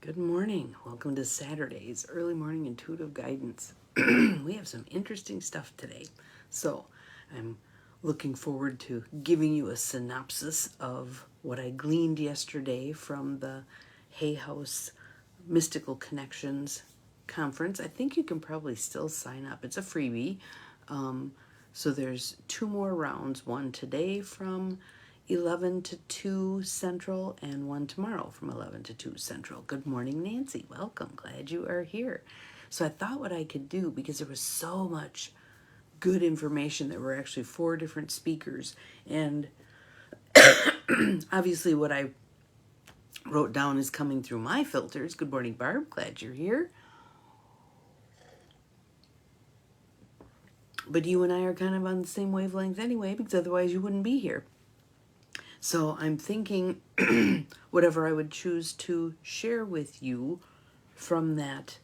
Good morning. Welcome to Saturday's Early Morning Intuitive Guidance. We have some interesting stuff today. So I'm looking forward to giving you a synopsis of what I gleaned yesterday from the Hay House Mystical Connections conference. I think you can probably still sign up. It's a freebie. So there's 2 more rounds, one today from 11 to 2 Central and one tomorrow from 11 to 2 Central. Good morning, Nancy. Welcome. Glad you are here. So I thought what I could do, because there was so much good information, there were actually 4 different speakers, and obviously what I wrote down is coming through my filters. Good morning, Barb. Glad you're here. But you and I are kind of on the same wavelength anyway, because otherwise you wouldn't be here. So I'm thinking whatever I would choose to share with you from that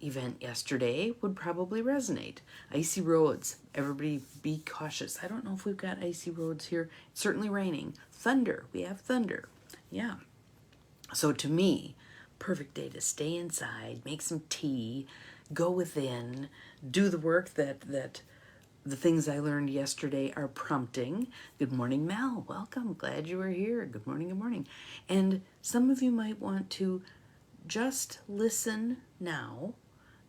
event yesterday would probably resonate. Icy roads. Everybody be cautious. I don't know if we've got icy roads here. It's certainly raining. Thunder. We have thunder. Yeah. So to me, perfect day to stay inside, make some tea, go within, do the work that the things I learned yesterday are prompting. Good morning, Mel. Welcome. Glad you are here. Good morning, good morning. And some of you might want to just listen now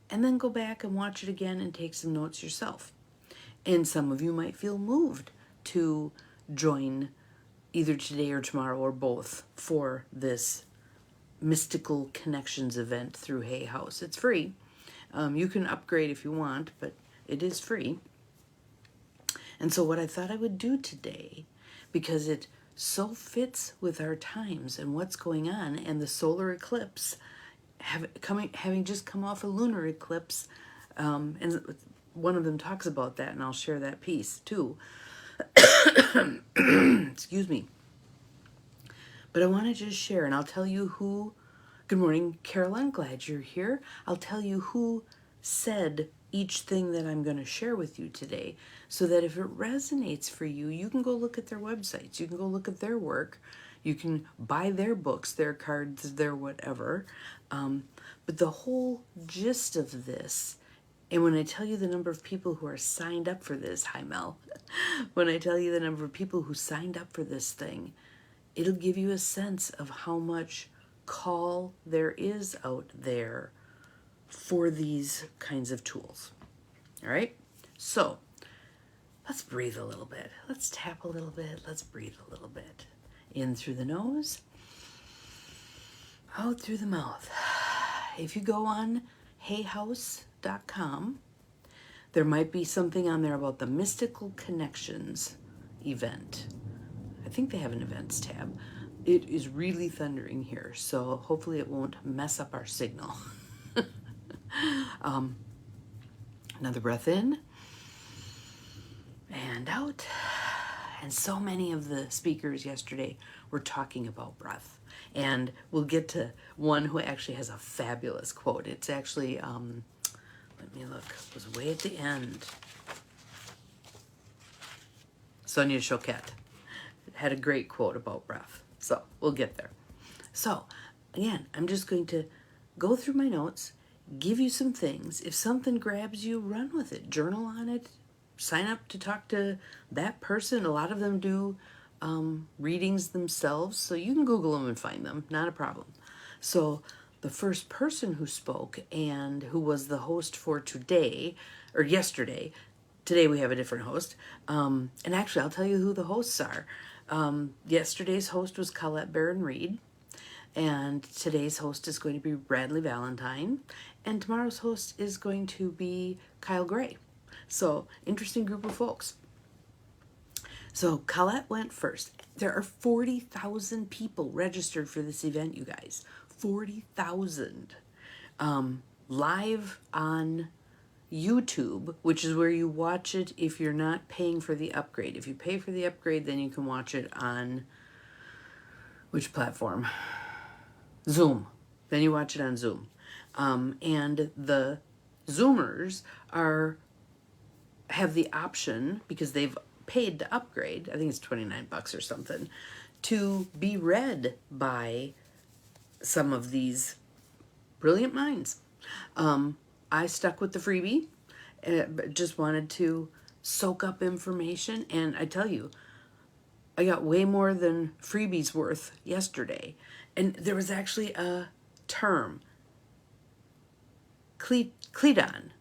and then go back and watch it again and take some notes yourself. And some of you might feel moved to join either today or tomorrow or both for this Mystical Connections event through Hay House. It's free. You can upgrade if you want, but it is free. And so what I thought I would do today, because it so fits with our times and what's going on, and the solar eclipse having just come off a lunar eclipse, and one of them talks about that, and I'll share that piece too. Excuse me. But I want to just share, and I'll tell you who. Good morning, Caroline. Glad you're here. I'll tell you who said each thing that I'm going to share with you today, so that if it resonates for you, you can go look at their websites, you can go look at their work, you can buy their books, their cards, their whatever. But the whole gist of this, and when I tell you the number of people who are signed up for this, hi Mel, when I tell you the number of people who signed up for this thing, it'll give you a sense of how much call there is out there for these kinds of tools. All right? So let's breathe a little bit. Let's tap a little bit. Let's breathe a little bit. In through the nose, out through the mouth. If you go on hayhouse.com, there might be something on there about the Mystical Connections event. I think they have an events tab. It is really thundering here, so hopefully it won't mess up our signal. Another breath in and out. And so many of the speakers yesterday were talking about breath. And we'll get to one who actually has a fabulous quote. It's actually, let me look, it was way at the end. Sonia Choquette had a great quote about breath. So we'll get there. So again, I'm just going to go through my notes, give you some things. If something grabs you, run with it. Journal on it. Sign up to talk to that person. A lot of them do readings themselves, so you can Google them and find them. Not a problem. So the first person who spoke, and who was the host for today, or yesterday, today we have a different host, and actually I'll tell you who the hosts are. Yesterday's host was Colette Barron-Reed, and today's host is going to be Bradley Valentine, and tomorrow's host is going to be Kyle Gray. So, interesting group of folks. So, Colette went first. There are 40,000 people registered for this event, you guys. 40,000. Live on YouTube, which is where you watch it if you're not paying for the upgrade. If you pay for the upgrade, then you can watch it on which platform? Zoom. Then you watch it on Zoom. And the Zoomers have the option, because they've paid to upgrade, I think it's $29 or something, to be read by some of these Brilliant minds. I stuck with the freebie, but just wanted to soak up information. And I tell you, I got way more than freebies worth yesterday. And there was actually a term, Cleaton,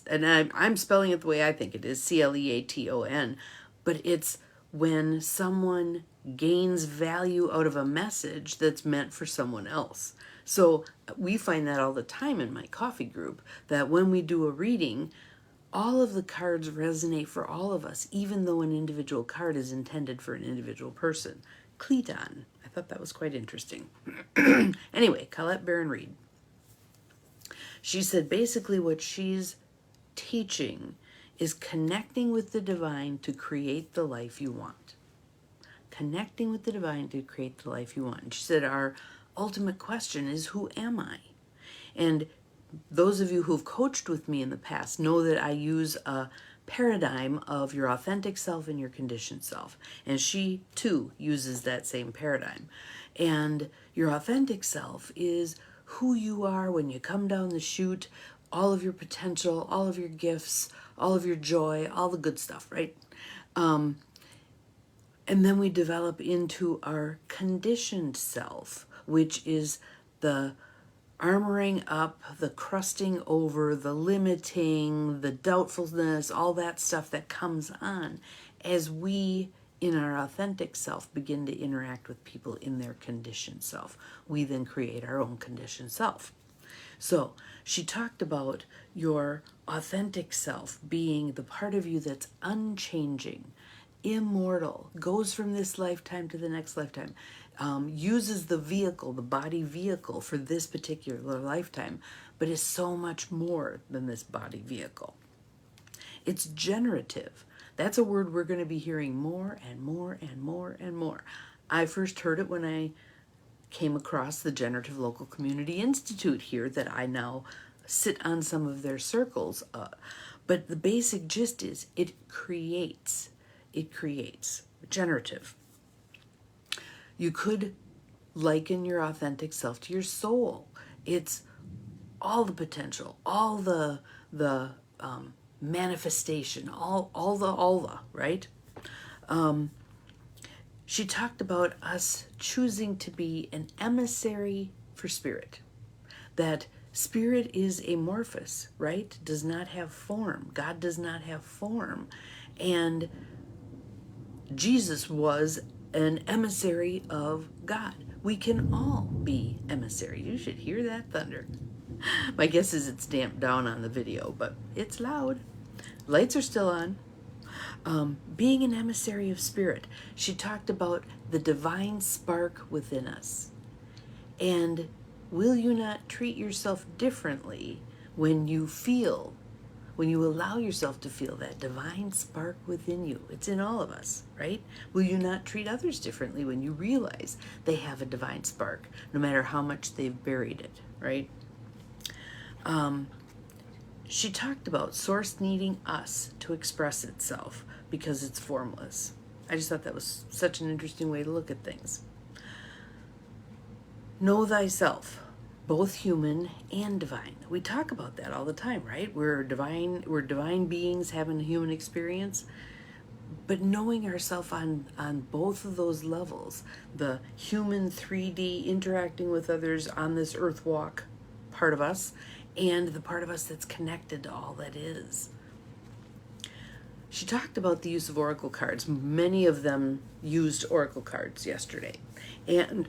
and I'm spelling it the way I think it is, Cleaton, but it's when someone gains value out of a message that's meant for someone else. So we find that all the time in my coffee group, that when we do a reading, all of the cards resonate for all of us, even though an individual card is intended for an individual person. Cleaton. I thought that was quite interesting. Anyway, Colette Baron Reed. She said basically what she's teaching is connecting with the divine to create the life you want. Connecting with the divine to create the life you want. And she said our ultimate question is, who am I? And those of you who've coached with me in the past know that I use a paradigm of your authentic self and your conditioned self. And she, too, uses that same paradigm. And your authentic self is who you are when you come down the chute, all of your potential, all of your gifts, all of your joy, all the good stuff, right? And then we develop into our conditioned self, which is the armoring up, the crusting over, the limiting, the doubtfulness, all that stuff that comes on as we, in our authentic self, begin to interact with people in their conditioned self. We then create our own conditioned self. So she talked about your authentic self being the part of you that's unchanging, immortal, goes from this lifetime to the next lifetime, uses the vehicle, the body vehicle for this particular lifetime, but is so much more than this body vehicle. It's generative. That's a word we're going to be hearing more and more and more and more. I first heard it when I came across the Generative Local Community Institute here, that I now sit on some of their circles. But the basic gist is it creates. Generative. You could liken your authentic self to your soul. It's all the potential, all the manifestation, all the, right? She talked about us choosing to be an emissary for spirit. That spirit is amorphous, right? Does not have form. God does not have form. And Jesus was an emissary of God. We can all be emissaries. You should hear that thunder. My guess is it's damped down on the video, but it's loud. Lights are still on. Being an emissary of spirit. She talked about the divine spark within us. And will you not treat yourself differently when you allow yourself to feel that divine spark within you? It's in all of us, right? Will you not treat others differently when you realize they have a divine spark, no matter how much they've buried it, right? She talked about source needing us to express itself because it's formless. I just thought that was such an interesting way to look at things. Know thyself, both human and divine. We talk about that all the time, right? We're divine beings having a human experience, but knowing ourselves on both of those levels, the human 3D interacting with others on this earth walk part of us, and the part of us that's connected to all that is. She talked about the use of oracle cards. Many of them used oracle cards yesterday. And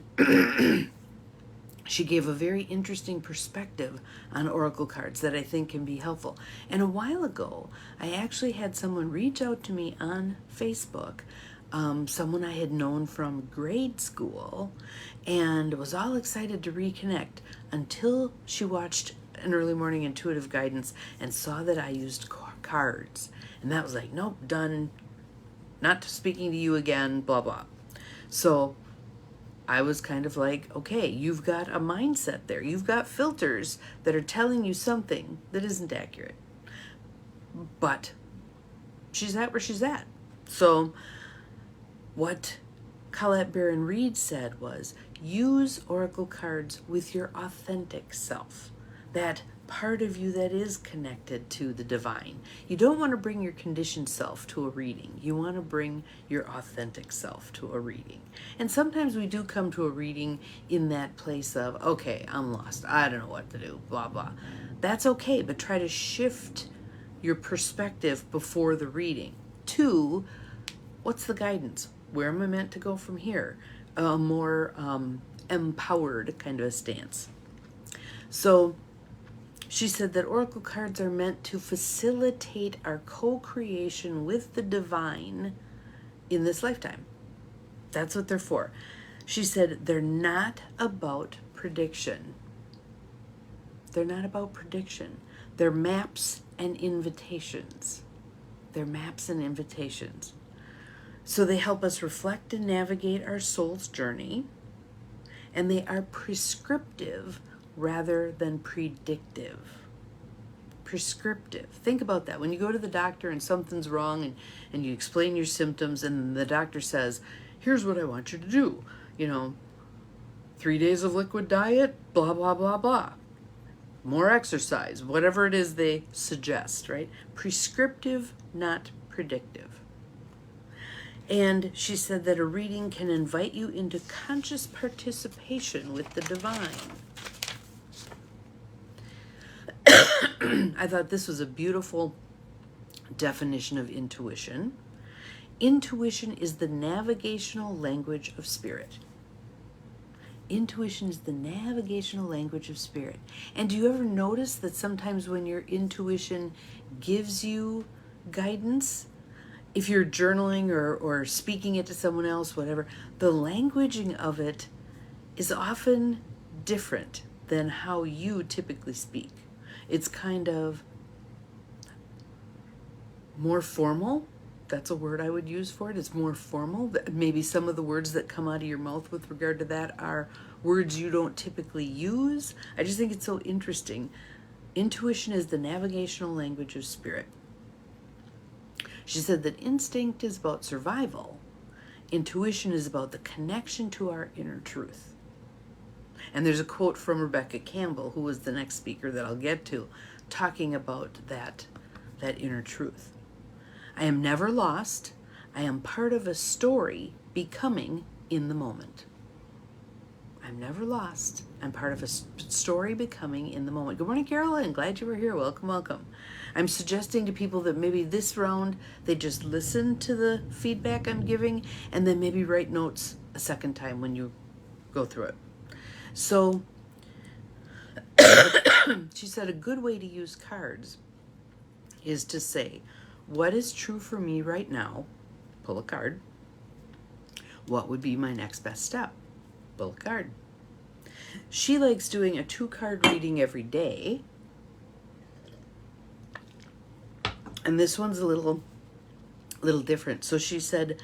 she gave a very interesting perspective on oracle cards that I think can be helpful. And a while ago, I actually had someone reach out to me on Facebook, someone I had known from grade school, and was all excited to reconnect until she watched an early morning intuitive guidance and saw that I used cards. And that was like, nope, done, not speaking to you again, blah, blah. So I was kind of like, okay, you've got a mindset there. You've got filters that are telling you something that isn't accurate. But she's at where she's at. So what Colette Baron Reed said was, use oracle cards with your authentic self, that part of you that is connected to the divine. You don't want to bring your conditioned self to a reading. You want to bring your authentic self to a reading. And sometimes we do come to a reading in that place of, okay, I'm lost. I don't know what to do, blah, blah. That's okay, but try to shift your perspective before the reading to, what's the guidance? Where am I meant to go from here? A more empowered kind of a stance. So she said that oracle cards are meant to facilitate our co-creation with the divine in this lifetime. That's what they're for. She said they're not about prediction. They're not about prediction. They're maps and invitations. They're maps and invitations. So they help us reflect and navigate our soul's journey, and they are prescriptive rather than predictive. Prescriptive. Think about that. When you go to the doctor and something's wrong and you explain your symptoms and the doctor says, here's what I want you to do. 3 days of liquid diet, blah, blah, blah, blah. More exercise, whatever it is they suggest, right? Prescriptive, not predictive. And she said that a reading can invite you into conscious participation with the divine. I thought this was a beautiful definition of intuition. Intuition is the navigational language of spirit. Intuition is the navigational language of spirit. And do you ever notice that sometimes when your intuition gives you guidance, if you're journaling or speaking it to someone else, whatever, the languaging of it is often different than how you typically speak. It's kind of more formal. That's a word I would use for it. It's more formal. Maybe some of the words that come out of your mouth with regard to that are words you don't typically use. I just think it's so interesting. Intuition is the navigational language of spirit. She said that instinct is about survival. Intuition is about the connection to our inner truth. And there's a quote from Rebecca Campbell, who was the next speaker that I'll get to, talking about that inner truth. I am never lost. I am part of a story becoming in the moment. I'm never lost. I'm part of a story becoming in the moment. Good morning, Carolyn. Glad you were here. Welcome, welcome. I'm suggesting to people that maybe this round they just listen to the feedback I'm giving and then maybe write notes a second time when you go through it. So she said a good way to use cards is to say, what is true for me right now? Pull a card. What would be my next best step? Pull a card. She likes doing a 2-card reading every day. And this one's a little different. So she said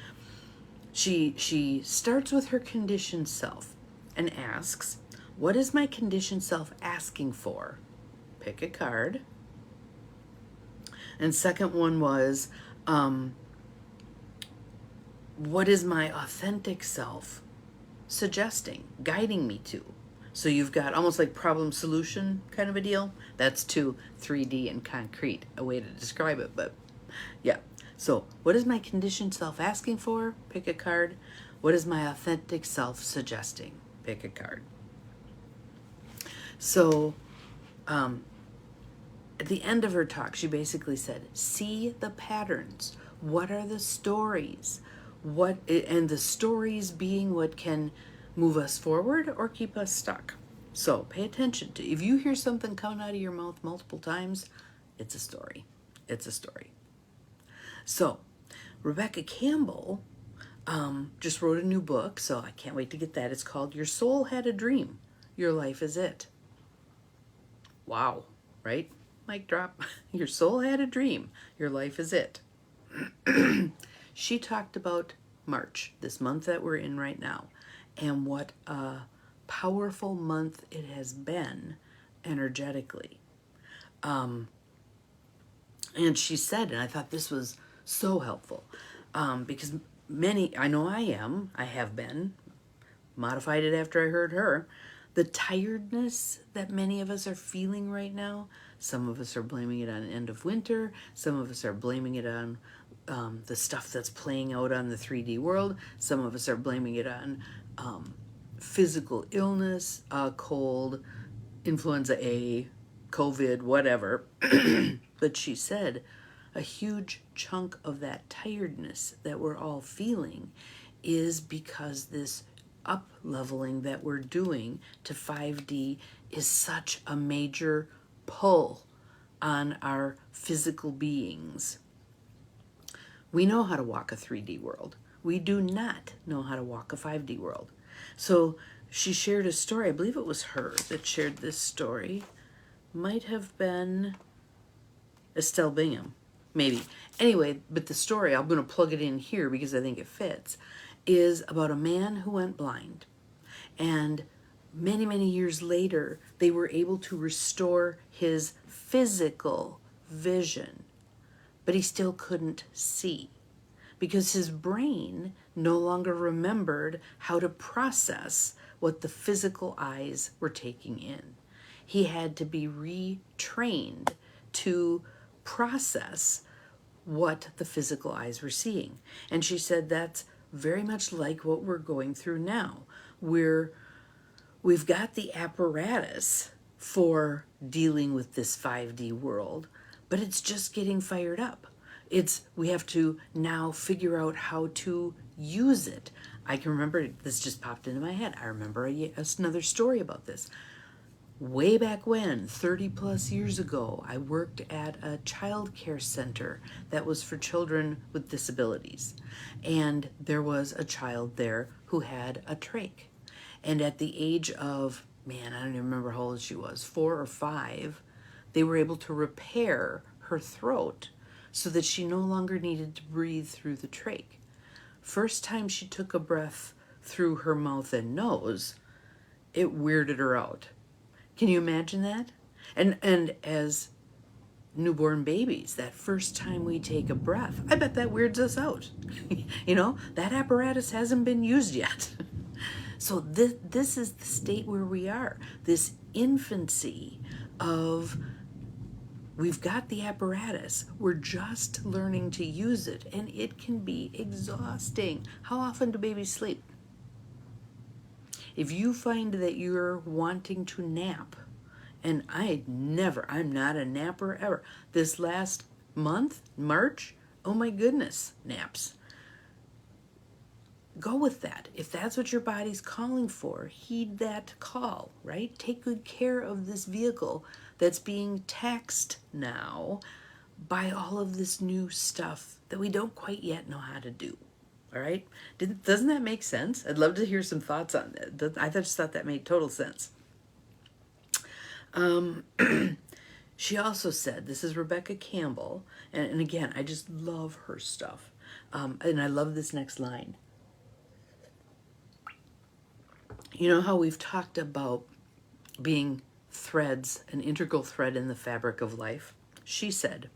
she starts with her conditioned self and asks, what is my conditioned self asking for? Pick a card. And second one was, what is my authentic self suggesting, guiding me to? So you've got almost like problem solution kind of a deal. That's 3D and concrete, a way to describe it. But yeah, so what is my conditioned self asking for? Pick a card. What is my authentic self suggesting? Pick a card. So at the end of her talk, she basically said, see the patterns. What are the stories? And the stories being what can move us forward or keep us stuck. So pay attention to, if you hear something coming out of your mouth multiple times, it's a story. It's a story. So Rebecca Campbell just wrote a new book, so I can't wait to get that. It's called Your Soul Had a Dream. Your Life is It. Wow, right? Mic drop. Your soul had a dream. Your life is it. She talked about March, this month that we're in right now, and what a powerful month it has been energetically. And she said, and I thought this was so helpful, because I know I have been, modified it after I heard her. The tiredness that many of us are feeling right now, some of us are blaming it on end of winter, some of us are blaming it on the stuff that's playing out on the 3D world, some of us are blaming it on physical illness, cold, influenza A, COVID, whatever. But she said a huge chunk of that tiredness that we're all feeling is because this up leveling that we're doing to 5D is such a major pull on our physical beings. We know how to walk a 3D world. We do not know how to walk a 5D world. So she shared a story. I believe it was her that shared this story. Might have been Estelle Bingham, maybe. Anyway, but the story, I'm going to plug it in here because I think it fits, is about a man who went blind. And many, many years later, they were able to restore his physical vision, but he still couldn't see because his brain no longer remembered how to process what the physical eyes were taking in. He had to be retrained to process what the physical eyes were seeing. And she said that's very much like what we're going through now. We've got the apparatus for dealing with this 5D world, but it's just getting fired up. We have to now figure out how to use it. I can remember, this just popped into my head. I remember another story about this. Way back when, 30 plus years ago, I worked at a child care center that was for children with disabilities. And there was a child there who had a trach. And at the age of, I don't even remember how old she was, 4 or 5, they were able to repair her throat so that she no longer needed to breathe through the trach. First time she took a breath through her mouth and nose, it weirded her out. Can you imagine that? And as newborn babies, that first time we take a breath, I bet that weirds us out. That apparatus hasn't been used yet. So this is the state where we are, this infancy of, we've got the apparatus, we're just learning to use it, and it can be exhausting. How often do babies sleep? If you find that you're wanting to nap, and I'm not a napper ever. This last month, March, oh my goodness, naps. Go with that. If that's what your body's calling for, heed that call, right? Take good care of this vehicle that's being taxed now by all of this new stuff that we don't quite yet know how to do. All right? Doesn't that make sense? I'd love to hear some thoughts on that. I just thought that made total sense. She also said, this is Rebecca Campbell, and again, I just love her stuff. And I love this next line. You know how we've talked about being threads, an integral thread in the fabric of life? She said,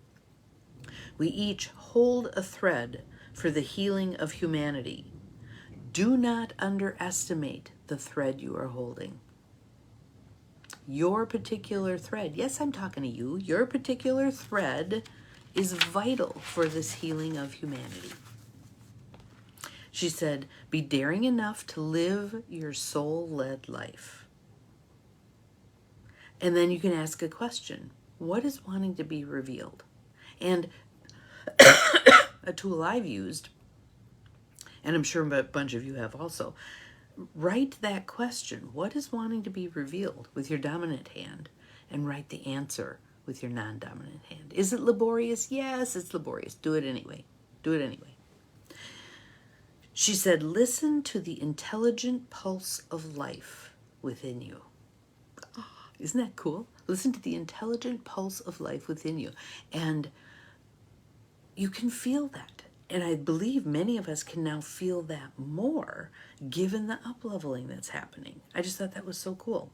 we each hold a thread for the healing of humanity. Do not underestimate the thread you are holding. Your particular thread, yes, I'm talking to you, your particular thread is vital for this healing of humanity. She said, be daring enough to live your soul-led life. And then you can ask a question. What is wanting to be revealed? And a tool I've used, and I'm sure a bunch of you have also, write that question. What is wanting to be revealed with your dominant hand? And write the answer with your non-dominant hand. Is it laborious? Yes, it's laborious. Do it anyway. Do it anyway. She said, listen to the intelligent pulse of life within you. Oh, isn't that cool? Listen to the intelligent pulse of life within you. And you can feel that. And I believe many of us can now feel that more given the up-leveling that's happening. I just thought that was so cool.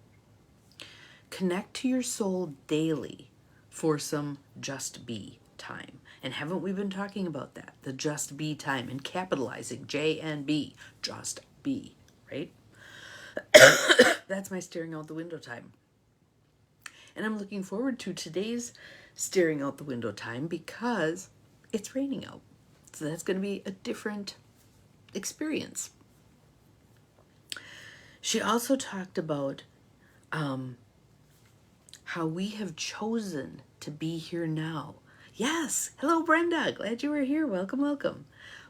Connect to your soul daily for some just be time. And haven't we been talking about that? The just be time and capitalizing J and B, just be, right? That's my staring out the window time. And I'm looking forward to today's staring out the window time because it's raining out. So that's going to be a different experience. She also talked about how we have chosen to be here now. Yes, hello Brenda, glad you were here. Welcome, welcome.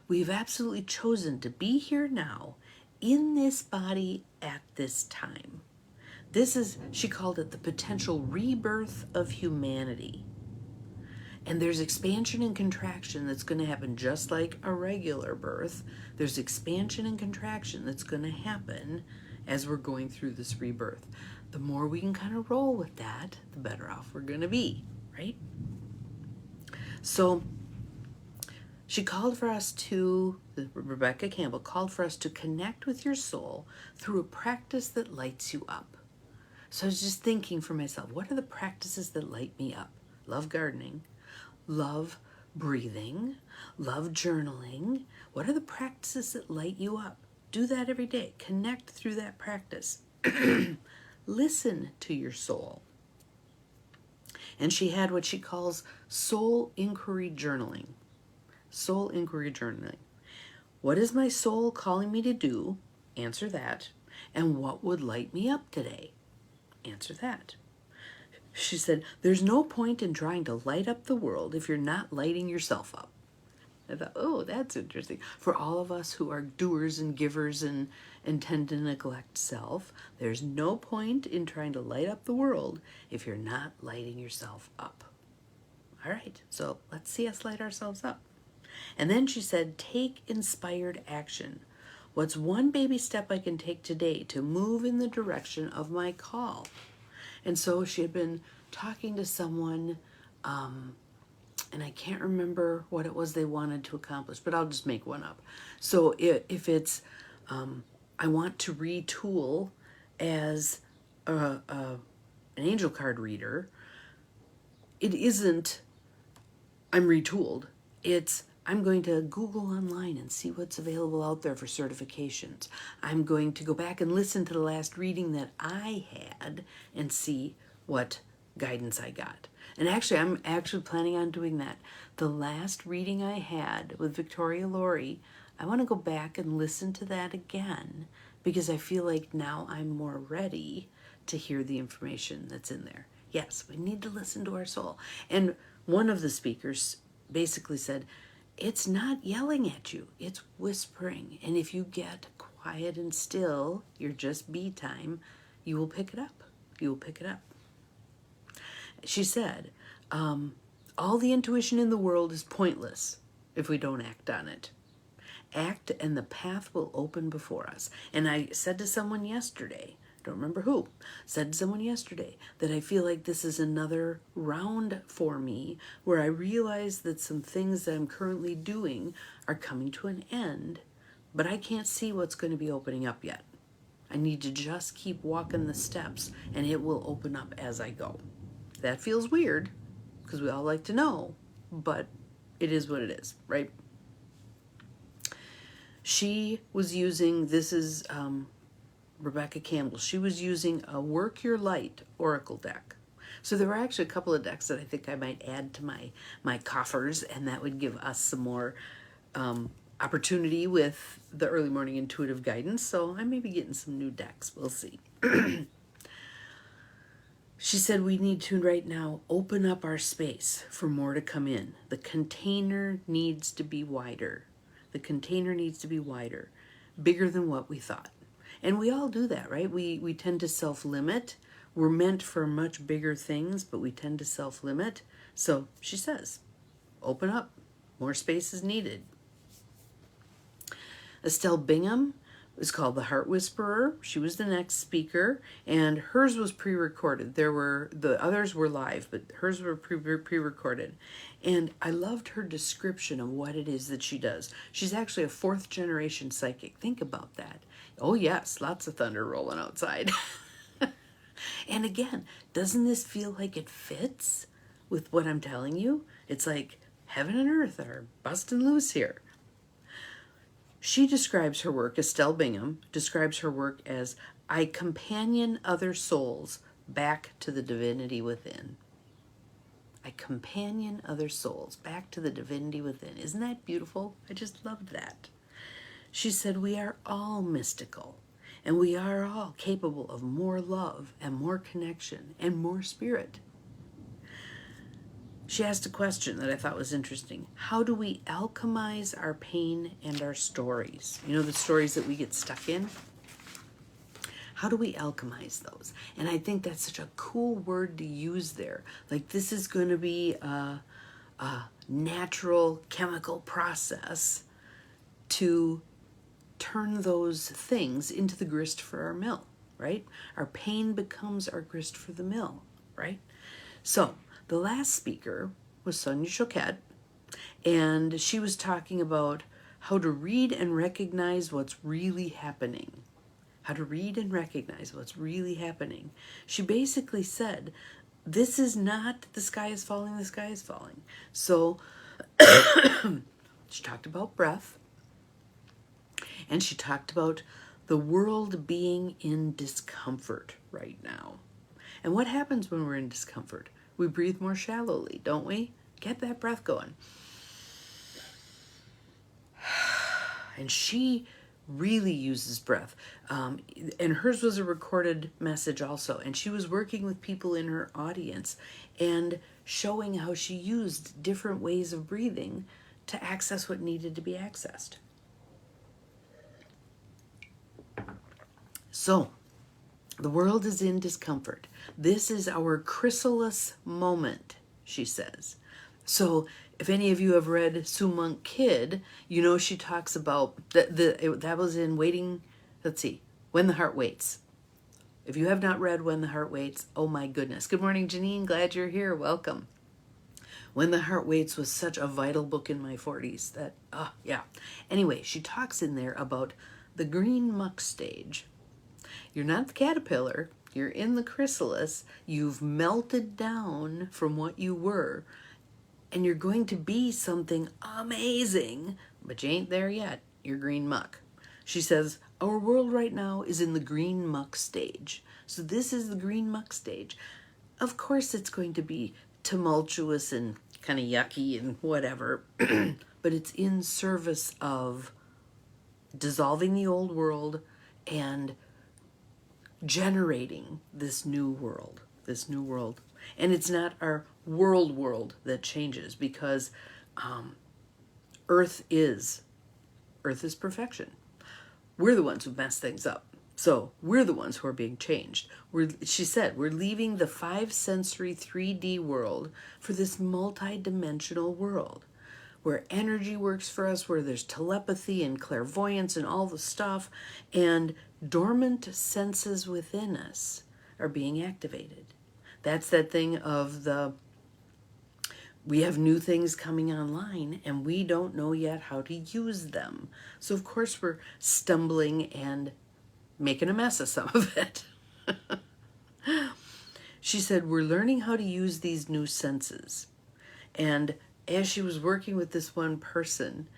We've absolutely chosen to be here now in this body at this time. This is, she called it the potential rebirth of humanity. And there's expansion and contraction that's going to happen just like a regular birth. There's expansion and contraction that's going to happen as we're going through this rebirth. The more we can kind of roll with that, the better off we're going to be, right? So she called for us to, Rebecca Campbell called for us to connect with your soul through a practice that lights you up. So I was just thinking for myself, what are the practices that light me up? Love gardening, love breathing, love journaling. What are the practices that light you up? Do that every day. Connect through that practice. Listen to your soul. And she had what she calls soul inquiry journaling. Soul inquiry journaling. What is my soul calling me to do? Answer that. And what would light me up today? Answer that. She said, there's no point in trying to light up the world if you're not lighting yourself up. I thought, oh, that's interesting. For all of us who are doers and givers and tend to neglect self, there's no point in trying to light up the world if you're not lighting yourself up. All right, so let's see us light ourselves up. And then she said, take inspired action. What's one baby step I can take today to move in the direction of my call? And so she had been talking to someone, and I can't remember what it was they wanted to accomplish, but I'll just make one up. So if it's, I want to retool as an angel card reader, it isn't, I'm retooled. It's, I'm going to Google online and see what's available out there for certifications. I'm going to go back and listen to the last reading that I had and see what guidance I got. And actually, I'm actually planning on doing that. The last reading I had with Victoria Laurie, I want to go back and listen to that again because I feel like now I'm more ready to hear the information that's in there. Yes, we need to listen to our soul. And one of the speakers basically said, it's not yelling at you, it's whispering. And if you get quiet and still, you're just be time, you will pick it up. You will pick it up. She said, all the intuition in the world is pointless if we don't act on it. Act and the path will open before us. And I said to someone yesterday, don't remember who, said to someone yesterday that I feel like this is another round for me where I realize that some things that I'm currently doing are coming to an end, but I can't see what's going to be opening up yet. I need to just keep walking the steps and it will open up as I go. That feels weird because we all like to know, but it is what it is, right? She was using, this is Rebecca Campbell, she was using a Work Your Light Oracle deck. So there were actually a couple of decks that I think I might add to my coffers, and that would give us some more opportunity with the early morning intuitive guidance. So I may be getting some new decks. We'll see. She said we need to right now open up our space for more to come in. The container needs to be wider. The container needs to be wider, bigger than what we thought. And we all do that, right? We tend to self-limit. We're meant for much bigger things, but we tend to self-limit. So she says, open up. More space is needed. Estelle Bingham was called the Heart Whisperer. She was the next speaker, and hers was pre-recorded. The others were live, but hers were pre-recorded. And I loved her description of what it is that she does. She's actually a 4th generation psychic. Think about that. Oh yes, lots of thunder rolling outside. And again, doesn't this feel like it fits with what I'm telling you? It's like heaven and earth are busting loose here. She describes her work, Estelle Bingham describes her work as I companion other souls back to the divinity within. I companion other souls back to the divinity within. Isn't that beautiful? I just love that. She said, we are all mystical, and we are all capable of more love and more connection and more spirit. She asked a question that I thought was interesting. How do we alchemize our pain and our stories? You know, the stories that we get stuck in? How do we alchemize those? And I think that's such a cool word to use there. Like, this is going to be a natural chemical process to turn those things into the grist for our mill, right? Our pain becomes our grist for the mill, right? So the last speaker was Sonia Choquette, and she was talking about how to read and recognize what's really happening. How to read and recognize what's really happening. She basically said, this is not the sky is falling, the sky is falling. So she talked about breath, and she talked about the world being in discomfort right now. And what happens when we're in discomfort? We breathe more shallowly, don't we? Get that breath going. And she really uses breath. And hers was a recorded message also. And she was working with people in her audience and showing how she used different ways of breathing to access what needed to be accessed. So, the world is in discomfort. This is our chrysalis moment, she says. So, if any of you have read Sue Monk Kidd, you know she talks about, that was in Waiting, let's see, When the Heart Waits. If you have not read When the Heart Waits, oh my goodness. Good morning, Janine. Glad you're here. Welcome. When the Heart Waits was such a vital book in my 40s. Yeah. Anyway, she talks in there about the green muck stage. You're not the caterpillar. You're in the chrysalis. You've melted down from what you were. And you're going to be something amazing. But you ain't there yet. You're green muck. She says, our world right now is in the green muck stage. So this is the green muck stage. Of course it's going to be tumultuous and kind of yucky and whatever. But it's in service of dissolving the old world and generating this new world. And it's not our world that changes, because Earth is perfection. We're the ones who mess things up. So we're the ones who are being changed. She said, we're leaving the 5-sensory 3D world for this multi-dimensional world where energy works for us, where there's telepathy and clairvoyance and all the stuff, and dormant senses within us are being activated. That's that thing of we have new things coming online and we don't know yet how to use them. So of course we're stumbling and making a mess of some of it. She said, we're learning how to use these new senses. And as she was working with this one person,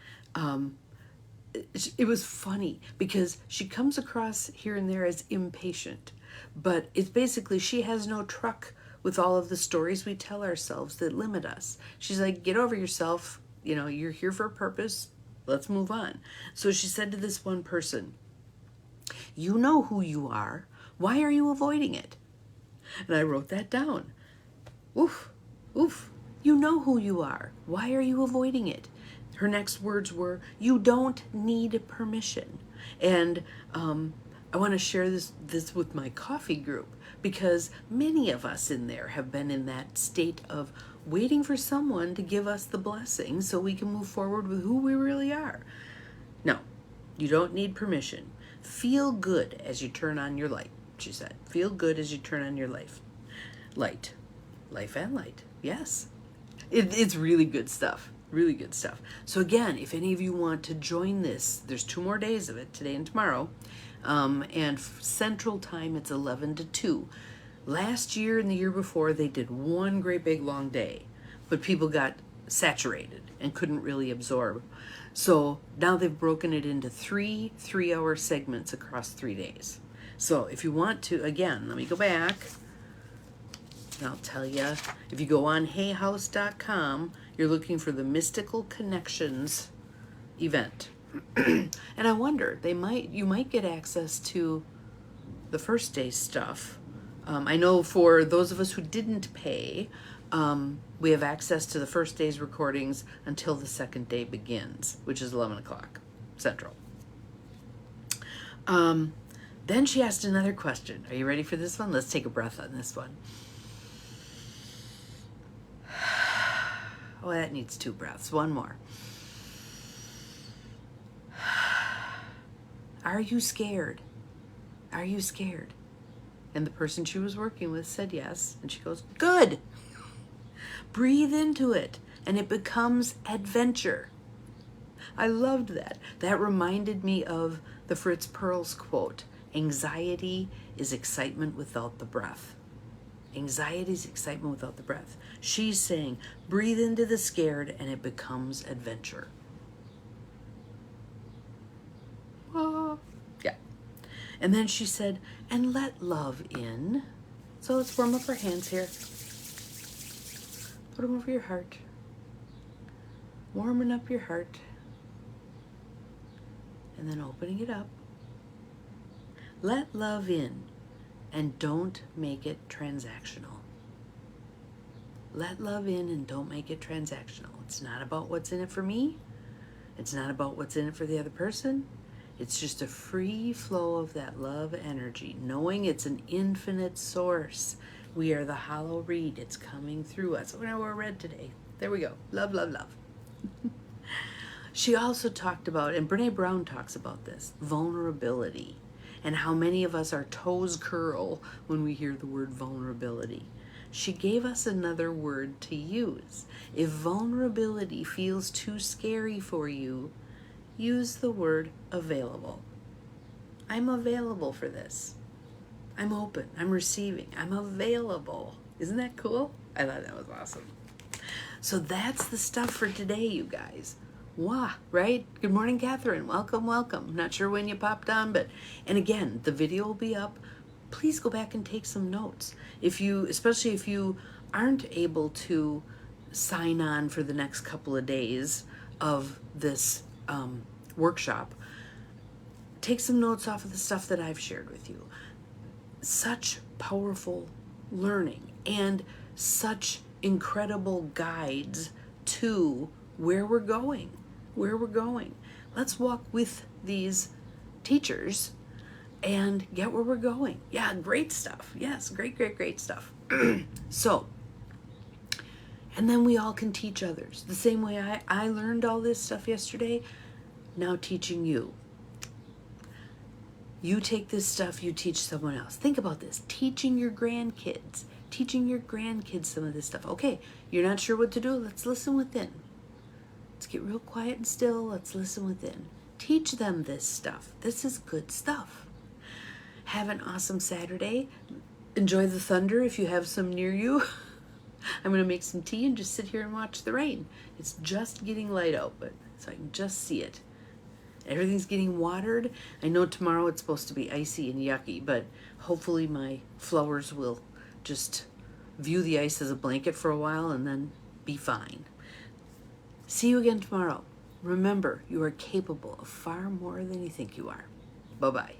it was funny because she comes across here and there as impatient, but it's basically she has no truck with all of the stories we tell ourselves that limit us. She's like, get over yourself. You know, you're here for a purpose. Let's move on. So she said to this one person, you know who you are. Why are you avoiding it? And I wrote that down. Oof, oof. You know who you are. Why are you avoiding it? Her next words were, you don't need permission. And I want to share this with my coffee group, because many of us in there have been in that state of waiting for someone to give us the blessing so we can move forward with who we really are. No, you don't need permission. Feel good as you turn on your light, she said. Feel good as you turn on your light. Life and light. Yes. It's really good stuff. Really good stuff. So again, if any of you want to join this, there's 2 more days of it, today and tomorrow. And Central Time, it's 11 to 2. Last year and the year before, they did one great big long day, but people got saturated and couldn't really absorb. So now they've broken it into 3 3-hour segments across 3 days. So if you want to, again, let me go back. And I'll tell you, if you go on hayhouse.com, you're looking for the Mystical Connections event. And I wonder, you might get access to the first day stuff. I know for those of us who didn't pay, we have access to the first day's recordings until the second day begins, which is 11 o'clock Central. Then she asked another question. Are you ready for this one? Let's take a breath on this one. Oh, that needs 2 breaths. One more. Are you scared? Are you scared? And the person she was working with said yes. And she goes, good. Breathe into it and it becomes adventure. I loved that. That reminded me of the Fritz Perls quote, anxiety is excitement without the breath. Anxiety is excitement without the breath. She's saying, breathe into the scared and it becomes adventure. Yeah. And then she said, and let love in. So let's warm up our hands here. Put them over your heart. Warming up your heart. And then opening it up. Let love in and don't make it transactional. Let love in and don't make it transactional. It's not about what's in it for me. It's not about what's in it for the other person. It's just a free flow of that love energy, knowing it's an infinite source. We are the hollow reed. It's coming through us. Oh, now we're red today. There we go. Love, love, love. She also talked about, and Brene Brown talks about this, vulnerability, and how many of us, our toes curl when we hear the word vulnerability. She gave us another word to use. If vulnerability feels too scary for you, use the word available. I'm available for this. I'm open. I'm receiving. I'm available. Isn't that cool? I thought that was awesome. So that's the stuff for today, you guys. Wow, right? Good morning, Catherine. Welcome, welcome. Not sure when you popped on, and again, the video will be up. Please go back and take some notes. Especially if you aren't able to sign on for the next couple of days of this workshop, take some notes off of the stuff that I've shared with you. Such powerful learning and such incredible guides to where we're going. Let's walk with these teachers and get where we're going. Yeah, great stuff. Yes, great stuff. So, and then we all can teach others. The same way I learned all this stuff yesterday, now teaching you. You take this stuff, you teach someone else. Think about this, teaching your grandkids some of this stuff. Okay, you're not sure what to do, let's listen within. Let's get real quiet and still, let's listen within. Teach them this stuff. This is good stuff. Have an awesome Saturday. Enjoy the thunder if you have some near you. I'm going to make some tea and just sit here and watch the rain. It's just getting light out, but so I can just see it. Everything's getting watered. I know tomorrow it's supposed to be icy and yucky, but hopefully my flowers will just view the ice as a blanket for a while and then be fine. See you again tomorrow. Remember, you are capable of far more than you think you are. Bye-bye.